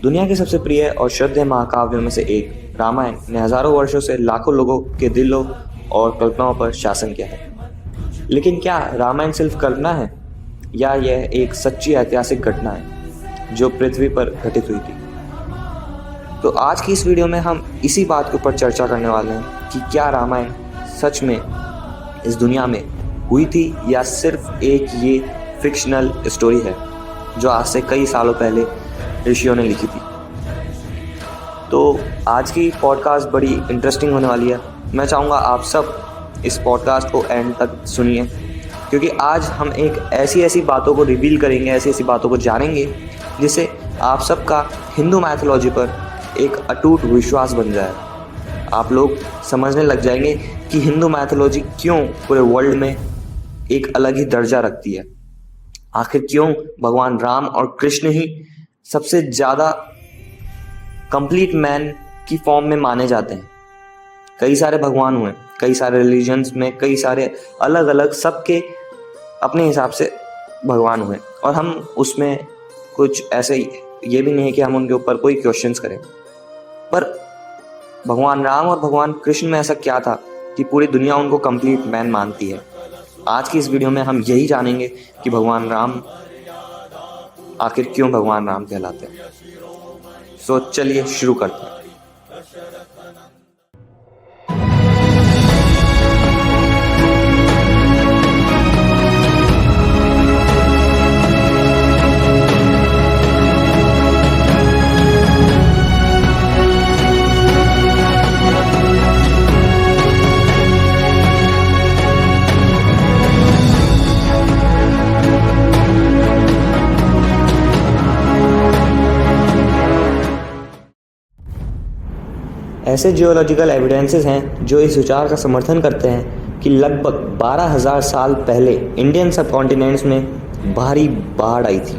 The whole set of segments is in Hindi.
दुनिया के सबसे प्रिय और श्रद्धेय महाकाव्यों में से एक रामायण ने हजारों वर्षों से लाखों लोगों के दिलों और कल्पनाओं पर शासन किया है। लेकिन क्या रामायण सिर्फ कल्पना है या यह एक सच्ची ऐतिहासिक घटना है जो पृथ्वी पर घटित हुई थी? तो आज की इस वीडियो में हम इसी बात के ऊपर चर्चा करने वाले हैं कि क्या रामायण सच में इस दुनिया में हुई थी या सिर्फ एक ये फिक्शनल स्टोरी है जो आज से कई सालों पहले ऋषियों ने लिखी थी। तो आज की पॉडकास्ट बड़ी इंटरेस्टिंग होने वाली है। मैं चाहूँगा आप सब इस पॉडकास्ट को एंड तक सुनिए, क्योंकि आज हम एक ऐसी बातों को रिवील करेंगे, ऐसी बातों को जानेंगे जिससे आप सबका हिंदू मैथोलॉजी पर एक अटूट विश्वास बन जाए। आप लोग समझने लग जाएंगे कि हिंदू मैथोलॉजी क्यों पूरे वर्ल्ड में एक अलग ही दर्जा रखती है। आखिर क्यों भगवान राम और कृष्ण ही सबसे ज़्यादा कंप्लीट मैन की फॉर्म में माने जाते हैं। कई सारे भगवान हुए, कई सारे रिलीजन्स में कई सारे अलग अलग सबके अपने हिसाब से भगवान हुए, और हम उसमें कुछ ऐसे ये भी नहीं है कि हम उनके ऊपर कोई क्वेश्चंस करें। पर भगवान राम और भगवान कृष्ण में ऐसा क्या था कि पूरी दुनिया उनको कंप्लीट मैन मानती है? आज की इस वीडियो में हम यही जानेंगे कि भगवान राम आखिर क्यों भगवान राम कहलाते हैं। सो चलिए शुरू करते हैं। ऐसे जियोलॉजिकल एविडेंसेस हैं जो इस विचार का समर्थन करते हैं कि लगभग 12,000 साल पहले इंडियन सबकॉन्टिनेंट्स में भारी बाढ़ आई थी।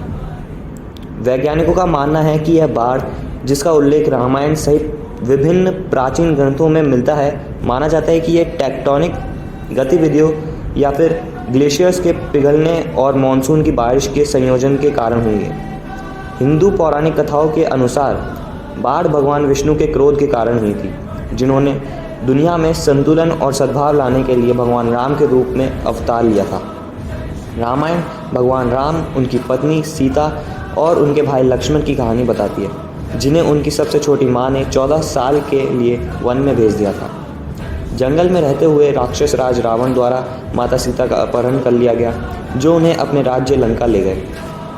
वैज्ञानिकों का मानना है कि यह बाढ़, जिसका उल्लेख रामायण सहित विभिन्न प्राचीन ग्रंथों में मिलता है, माना जाता है कि यह टेक्टोनिक गतिविधियों या फिर ग्लेशियर्स के पिघलने और मानसून की बारिश के संयोजन के कारण हुई है। हिंदू पौराणिक कथाओं के अनुसार बाढ़ भगवान विष्णु के क्रोध के कारण हुई थी, जिन्होंने दुनिया में संतुलन और सद्भाव लाने के लिए भगवान राम के रूप में अवतार लिया था। रामायण भगवान राम, उनकी पत्नी सीता और उनके भाई लक्ष्मण की कहानी बताती है, जिन्हें उनकी सबसे छोटी माँ ने 14 साल के लिए वन में भेज दिया था। जंगल में रहते हुए राक्षस राज रावण द्वारा माता सीता का अपहरण कर लिया गया, जो उन्हें अपने राज्य लंका ले गए।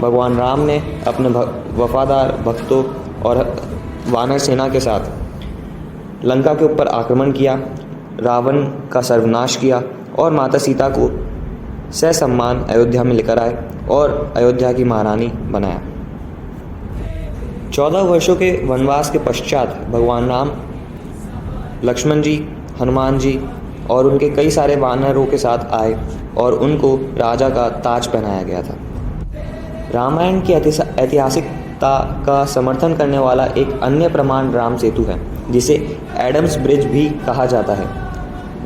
भगवान राम ने अपने वफादार भक्तों और वानर सेना के साथ लंका के ऊपर आक्रमण किया, रावण का सर्वनाश किया और माता सीता को ससम्मान अयोध्या में लेकर आए और अयोध्या की महारानी बनाया। 14 वर्षों के वनवास के पश्चात भगवान राम, लक्ष्मण जी, हनुमान जी और उनके कई सारे वानरों के साथ आए और उनको राजा का ताज पहनाया गया था। रामायण की ऐतिहासिकता का समर्थन करने वाला एक अन्य प्रमाण राम सेतु है, जिसे एडम्स ब्रिज भी कहा जाता है।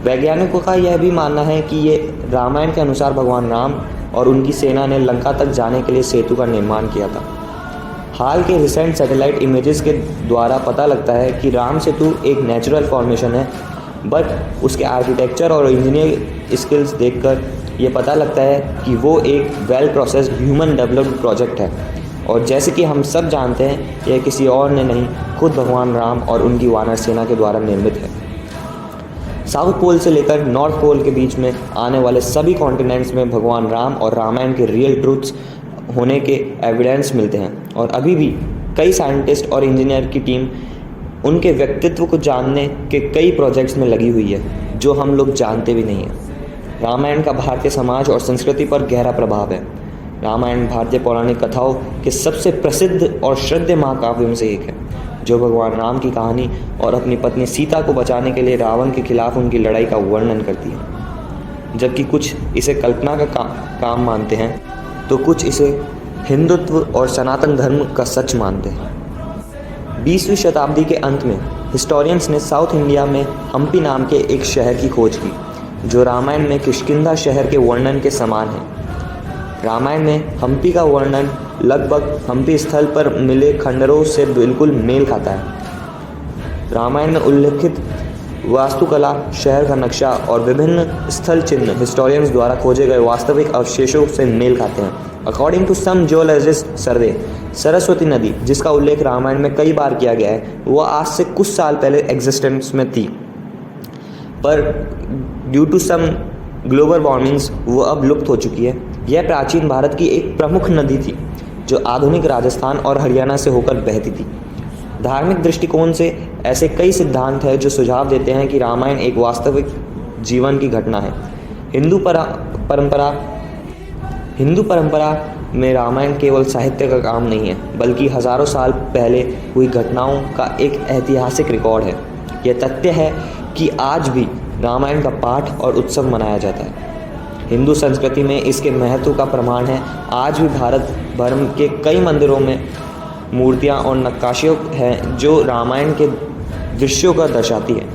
वैज्ञानिकों का यह भी मानना है कि ये रामायण के अनुसार भगवान राम और उनकी सेना ने लंका तक जाने के लिए सेतु का निर्माण किया था। हाल के रिसेंट सैटेलाइट इमेजेस के द्वारा पता लगता है कि राम सेतु एक नेचुरल फॉर्मेशन है, बट उसके आर्किटेक्चर और इंजीनियर स्किल्स देखकर ये पता लगता है कि वो एक well processed human developed project है। और जैसे कि हम सब जानते हैं, यह किसी और ने नहीं, खुद भगवान राम और उनकी वानर सेना के द्वारा निर्मित है। साउथ पोल से लेकर नॉर्थ पोल के बीच में आने वाले सभी कॉन्टिनेंट्स में भगवान राम और रामायण के रियल ट्रूथ्स होने के एविडेंस मिलते हैं, और अभी भी कई साइंटिस्ट और इंजीनियर की टीम उनके व्यक्तित्व को जानने के कई प्रोजेक्ट्स में लगी हुई है जो हम लोग जानते भी नहीं हैं। रामायण का भारतीय समाज और संस्कृति पर गहरा प्रभाव है। रामायण भारतीय पौराणिक कथाओं के सबसे प्रसिद्ध और श्रद्धेय महाकाव्यों में से एक है, जो भगवान राम की कहानी और अपनी पत्नी सीता को बचाने के लिए रावण के खिलाफ उनकी लड़ाई का वर्णन करती है। जबकि कुछ इसे कल्पना का काम मानते हैं, तो कुछ इसे हिंदुत्व और सनातन धर्म का सच मानते हैं। 20वीं शताब्दी के अंत में हिस्टोरियंस ने साउथ इंडिया में हम्पी नाम के एक शहर की खोज की, जो रामायण में किष्किंधा शहर के वर्णन के समान है। रामायण में हम्पी का वर्णन लगभग हम्पी स्थल पर मिले खंडरों से बिल्कुल मेल खाता है। रामायण में उल्लिखित वास्तुकला, शहर का नक्शा और विभिन्न स्थल चिन्ह हिस्टोरियंस द्वारा खोजे गए वास्तविक अवशेषों से मेल खाते हैं। अकॉर्डिंग टू सम जियोलॉजिस्ट सर्वे, सरस्वती नदी, जिसका उल्लेख रामायण में कई बार किया गया है, वह आज से कुछ साल पहले एग्जिस्टेंस में थी, पर ड्यू टू सम ग्लोबल वार्मिंग्स वो अब लुप्त हो चुकी है। यह प्राचीन भारत की एक प्रमुख नदी थी जो आधुनिक राजस्थान और हरियाणा से होकर बहती थी। धार्मिक दृष्टिकोण से ऐसे कई सिद्धांत हैं जो सुझाव देते हैं कि रामायण एक वास्तविक जीवन की घटना है। हिंदू परंपरा में रामायण केवल साहित्य का काम नहीं है, बल्कि हजारों साल पहले हुई घटनाओं का एक ऐतिहासिक रिकॉर्ड है। यह तथ्य है कि आज भी रामायण का पाठ और उत्सव मनाया जाता है। हिंदू संस्कृति में इसके महत्व का प्रमाण है, आज भी भारत भर के कई मंदिरों में मूर्तियाँ और नक्काशियाँ हैं जो रामायण के दृश्यों को दर्शाती है।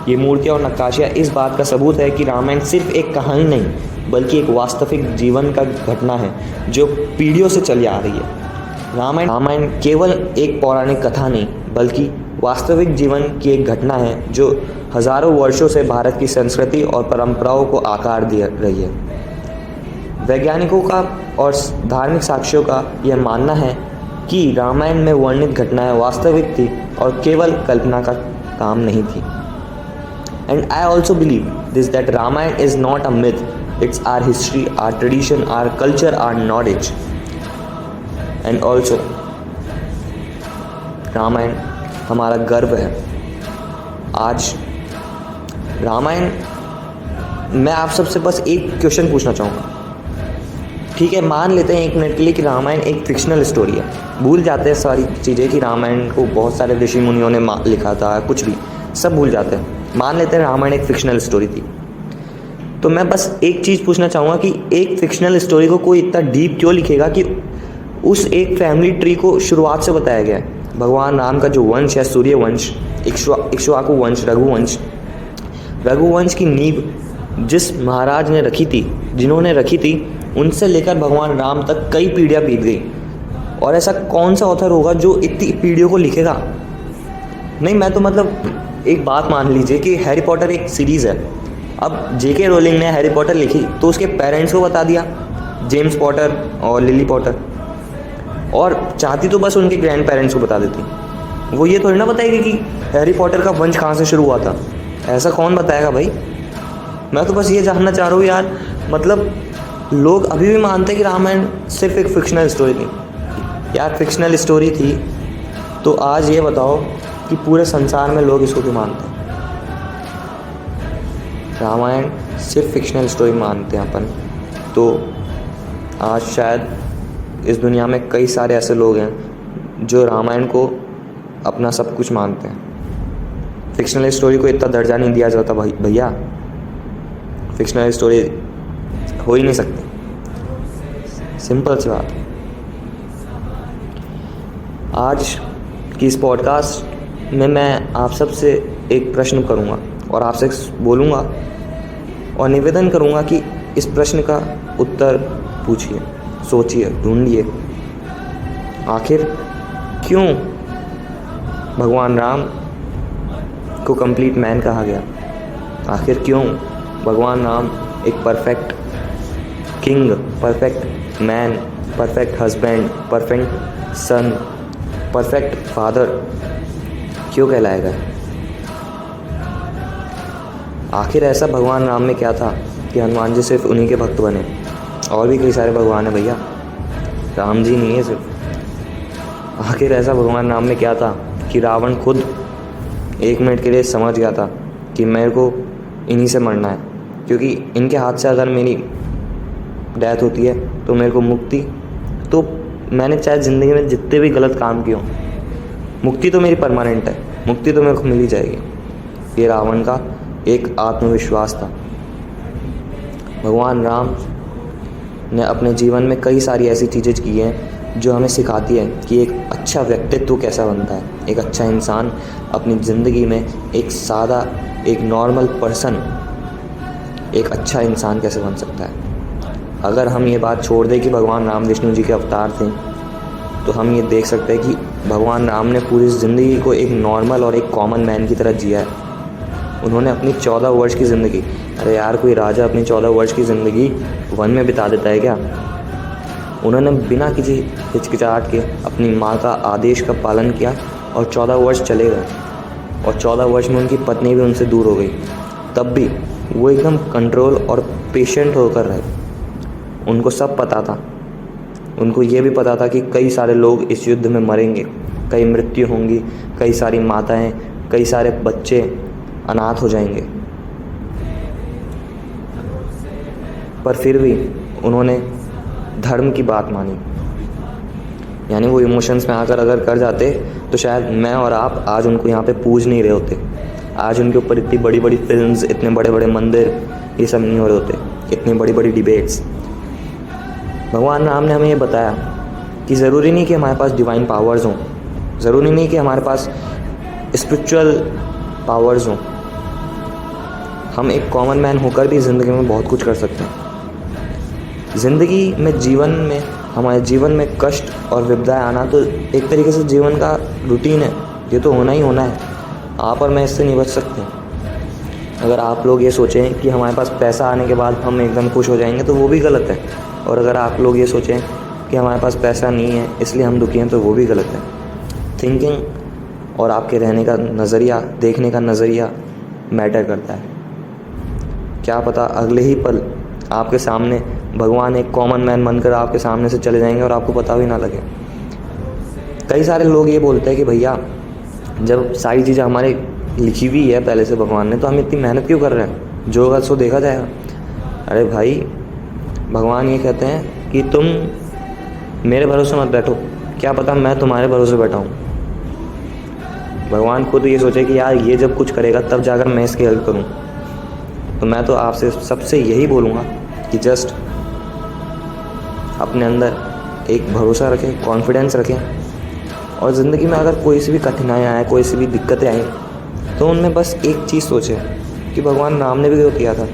ये मूर्तियाँ और नक्काशियाँ इस बात का सबूत है कि रामायण सिर्फ एक कहानी नहीं, बल्कि एक वास्तविक जीवन का घटना है जो पीढ़ियों से चली आ रही है। रामायण केवल एक पौराणिक कथा नहीं, बल्कि वास्तविक जीवन की एक घटना है जो हजारों वर्षों से भारत की संस्कृति और परंपराओं को आकार दे रही है। वैज्ञानिकों का और धार्मिक साक्ष्यों का यह मानना है कि रामायण में वर्णित घटनाएं वास्तविक थी और केवल कल्पना का काम नहीं थी। And I also believe this that Ramayan is not a myth, it's our history, our tradition, our culture, our knowledge. And also Ramayan हमारा गर्व है। आज रामायण, मैं आप सबसे बस एक क्वेश्चन पूछना चाहूँगा। ठीक है, मान लेते हैं एक मिनट के लिए कि रामायण एक फिक्शनल स्टोरी है। भूल जाते हैं सारी चीज़ें कि रामायण को बहुत सारे ऋषि मुनियों ने लिखा था, कुछ भी सब भूल जाते हैं। मान लेते हैं रामायण एक फिक्शनल स्टोरी थी, तो मैं बस एक चीज़ पूछना चाहूँगा कि एक फिक्शनल स्टोरी को कोई इतना डीप क्यों लिखेगा कि उस एक फैमिली ट्री को शुरुआत से बताया गया है। भगवान राम का जो वंश है, सूर्य वंश, इक्ष्वाकु वंश, रघुवंश की नींव जिस महाराज ने रखी थी, जिन्होंने रखी थी, उनसे लेकर भगवान राम तक कई पीढ़ियाँ बीत गई। और ऐसा कौन सा ऑथर होगा जो इतनी पीढ़ियों को लिखेगा? नहीं, मैं तो मतलब एक बात मान लीजिए कि हैरी पॉटर एक सीरीज़ है। अब जेके रोलिंग ने हैरी पॉटर लिखी तो उसके पेरेंट्स को बता दिया, जेम्स पॉटर और लिली पॉटर, और चाहती तो बस उनके ग्रैंड पेरेंट्स को बता देती। वो ये थोड़ी ना बताएगी कि हैरी पॉटर का वंश कहाँ से शुरू हुआ था। ऐसा कौन बताएगा भाई? मैं तो बस ये जानना चाह रहा हूँ यार, मतलब लोग अभी भी मानते हैं कि रामायण सिर्फ एक फिक्शनल स्टोरी थी। यार फिक्शनल स्टोरी थी तो आज ये बताओ कि पूरे संसार में लोग इसको क्यों मानते हैं? रामायण सिर्फ फिक्शनल स्टोरी मानते हैं अपन, तो आज शायद इस दुनिया में कई सारे ऐसे लोग हैं जो रामायण को अपना सब कुछ मानते हैं। फिक्शनल स्टोरी को इतना दर्जा नहीं दिया जाता भैया, फिक्शनल स्टोरी हो ही नहीं सकती, सिंपल सी बात। आज की इस पॉडकास्ट में मैं आप सबसे एक प्रश्न करूंगा और आपसे बोलूंगा और निवेदन करूंगा कि इस प्रश्न का उत्तर पूछिए, सोचिए, ढूंढिए। आखिर क्यों भगवान राम को कंप्लीट मैन कहा गया? आखिर क्यों भगवान राम एक perfect king, perfect man, perfect husband, perfect son, perfect father क्यों कहलाया गया? आखिर ऐसा भगवान राम में क्या था कि हनुमान जी सिर्फ उन्हीं के भक्त बने? और भी कई सारे भगवान हैं भैया, राम जी नहीं है सिर्फ। आखिर ऐसा भगवान राम में क्या था कि रावण खुद एक मिनट के लिए समझ गया था कि मेरे को इन्हीं से मरना है, क्योंकि इनके हाथ से अगर मेरी डेथ होती है तो मेरे को मुक्ति, तो मैंने चाहे ज़िंदगी में जितने भी गलत काम किए हों, मुक्ति तो मेरी परमानेंट है, मुक्ति तो मेरे को मिल ही जाएगी। ये रावण का एक आत्मविश्वास था। भगवान राम ने अपने जीवन में कई सारी ऐसी चीज़ें की हैं जो हमें सिखाती है कि एक अच्छा व्यक्तित्व कैसा बनता है, एक अच्छा इंसान अपनी ज़िंदगी में एक सादा, एक नॉर्मल पर्सन, एक अच्छा इंसान कैसे बन सकता है। अगर हम ये बात छोड़ दें कि भगवान राम विष्णु जी के अवतार थे, तो हम ये देख सकते हैं कि भगवान राम ने पूरी ज़िंदगी को एक नॉर्मल और एक कॉमन मैन की तरह जिया है। उन्होंने अपनी 14 वर्ष की ज़िंदगी, अरे यार कोई राजा अपनी 14 वर्ष की ज़िंदगी वन में बिता देता है क्या? उन्होंने बिना किसी हिचकिचाहट के अपनी माँ का आदेश का पालन किया और 14 वर्ष चले गए, और 14 वर्ष में उनकी पत्नी भी उनसे दूर हो गई। तब भी वो एकदम कंट्रोल और पेशेंट होकर रहे। उनको सब पता था, उनको ये भी पता था कि कई सारे लोग इस युद्ध में मरेंगे, कई मृत्यु होंगी, कई सारी माताएं, कई सारे बच्चे अनाथ हो जाएंगे, पर फिर भी उन्होंने धर्म की बात मानी। यानी वो इमोशंस में आकर अगर कर जाते तो शायद मैं और आप आज उनको यहाँ पे पूज नहीं रहे होते, आज उनके ऊपर इतनी बड़ी बड़ी फिल्म्स, इतने बड़े बड़े मंदिर, ये सब नहीं हो रहे होते, इतनी बड़ी बड़ी डिबेट्स। भगवान राम ने हमें ये बताया कि ज़रूरी नहीं कि हमारे पास डिवाइन पावर्स हों, ज़रूरी नहीं कि हमारे पास स्पिरिचुअल पावर्स हों। हम एक कॉमन मैन होकर भी ज़िंदगी में बहुत कुछ कर सकते हैं। ज़िंदगी में, जीवन में, हमारे जीवन में कष्ट और विपदाएं आना तो एक तरीके से जीवन का रूटीन है, ये तो होना ही होना है। आप और मैं इससे नहीं बच सकते। अगर आप लोग ये सोचें कि हमारे पास पैसा आने के बाद हम एकदम खुश हो जाएंगे तो वो भी गलत है, और अगर आप लोग ये सोचें कि हमारे पास पैसा नहीं है इसलिए हम दुखी हैं तो वो भी गलत है। थिंकिंग और आपके रहने का नज़रिया, देखने का नज़रिया मैटर करता है। क्या पता अगले ही पल आपके सामने भगवान एक कॉमन मैन बनकर आपके सामने से चले जाएंगे और आपको पता भी ना लगे। कई सारे लोग ये बोलते हैं कि भैया जब सारी चीज़ें हमारे लिखी हुई है पहले से भगवान ने, तो हम इतनी मेहनत क्यों कर रहे हैं, जो होगा सो देखा जाएगा। अरे भाई, भगवान ये कहते हैं कि तुम मेरे भरोसे मत बैठो, क्या पता मैं तुम्हारे भरोसे बैठा हूँ। भगवान खुद ये सोचे कि यार ये जब कुछ करेगा तब जाकर मैं इसकी हेल्प करूँ। तो मैं तो आपसे सबसे यही बोलूँगा कि जस्ट अपने अंदर एक भरोसा रखें, कॉन्फिडेंस रखें, और ज़िंदगी में अगर कोई सी भी कठिनाइयाँ आए, कोई सी भी दिक्कतें आई, तो उनमें बस एक चीज़ सोचें कि भगवान राम ने भी तो किया था।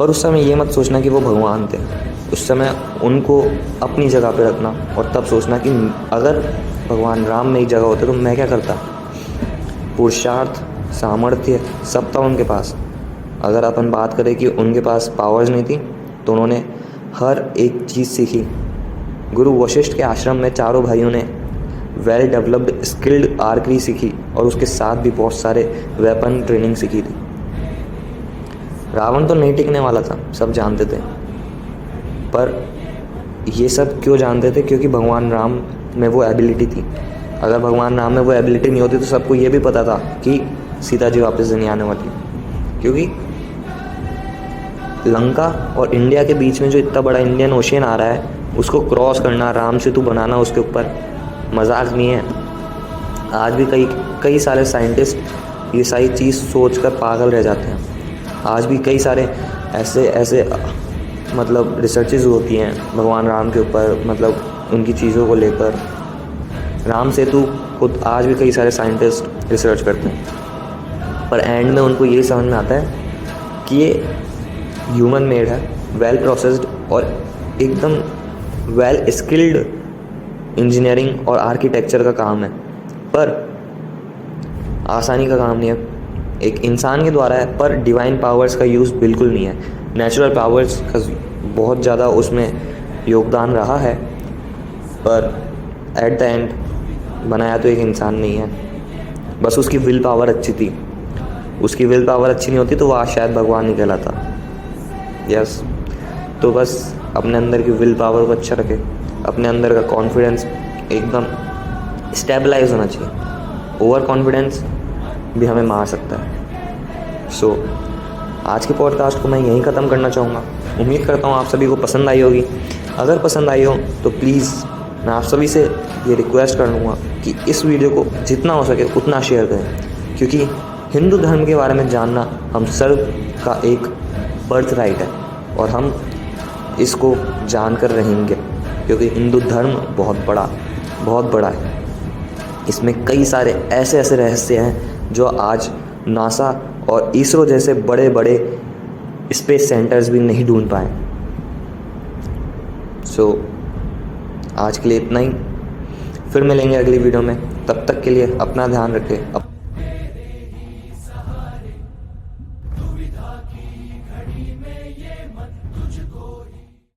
और उस समय ये मत सोचना कि वो भगवान थे, उस समय उनको अपनी जगह पे रखना और तब सोचना कि अगर भगवान राम मेरी जगह होते तो मैं क्या करता। पुरुषार्थ, सामर्थ्य सब था उनके पास। अगर अपन बात करें कि उनके पास पावर्स नहीं थी, तो उन्होंने हर एक चीज़ सीखी। गुरु वशिष्ठ के आश्रम में चारों भाइयों ने वेल डेवलप्ड स्किल्ड आर्चरी सीखी और उसके साथ भी बहुत सारे वेपन ट्रेनिंग सीखी थी। रावण तो नहीं टिकने वाला था, सब जानते थे, पर ये सब क्यों जानते थे? क्योंकि भगवान राम में वो एबिलिटी थी। अगर भगवान राम में वो एबिलिटी नहीं होती तो सबको ये भी पता था कि सीता जी वापस नहीं आने वाली, क्योंकि लंका और इंडिया के बीच में जो इतना बड़ा इंडियन ओशियन आ रहा है, उसको क्रॉस करना, राम सेतु बनाना, उसके ऊपर मजाक नहीं है। आज भी कई सारे साइंटिस्ट ये सारी चीज़ सोच कर पागल रह जाते हैं। आज भी कई सारे ऐसे मतलब रिसर्चेज होती हैं भगवान राम के ऊपर, मतलब उनकी चीज़ों को लेकर। राम सेतु खुद आज भी कई सारे साइंटिस्ट रिसर्च करते हैं, पर एंड में उनको ये समझ में आता है कि ये ह्यूमन मेड है, वेल प्रोसेस्ड और एकदम वेल स्किल्ड इंजीनियरिंग और आर्किटेक्चर का काम है, पर आसानी का काम नहीं है। एक इंसान के द्वारा है, पर डिवाइन पावर्स का यूज़ बिल्कुल नहीं है। नेचुरल पावर्स का बहुत ज़्यादा उसमें योगदान रहा है, पर एट द एंड बनाया तो एक इंसान नहीं है। बस उसकी विल पावर अच्छी थी। उसकी विल पावर अच्छी नहीं होती तो वो आज शायद भगवान नहीं कहलाता। यस, तो बस अपने अंदर की विल पावर को अच्छा रखे, अपने अंदर का कॉन्फिडेंस एकदम स्टेबलाइज होना चाहिए। ओवर कॉन्फिडेंस भी हमें मार सकता है। सो आज के पॉडकास्ट को मैं यहीं ख़त्म करना चाहूँगा। उम्मीद करता हूँ आप सभी को पसंद आई होगी। अगर पसंद आई हो तो प्लीज़ मैं आप सभी से ये रिक्वेस्ट करूँगा कि इस वीडियो को जितना हो सके उतना शेयर करें, क्योंकि हिंदू धर्म के बारे में जानना हम सब का एक बर्थ राइट है और हम इसको जानकर रहेंगे, क्योंकि हिंदू धर्म बहुत बड़ा है। इसमें कई सारे ऐसे रहस्य हैं जो आज नासा और इसरो जैसे बड़े स्पेस सेंटर्स भी नहीं ढूंढ पाए। सो आज के लिए इतना ही, फिर मिलेंगे अगली वीडियो में। तब तक के लिए अपना ध्यान रखें। दुविधा की घड़ी में ये मत तुझको ही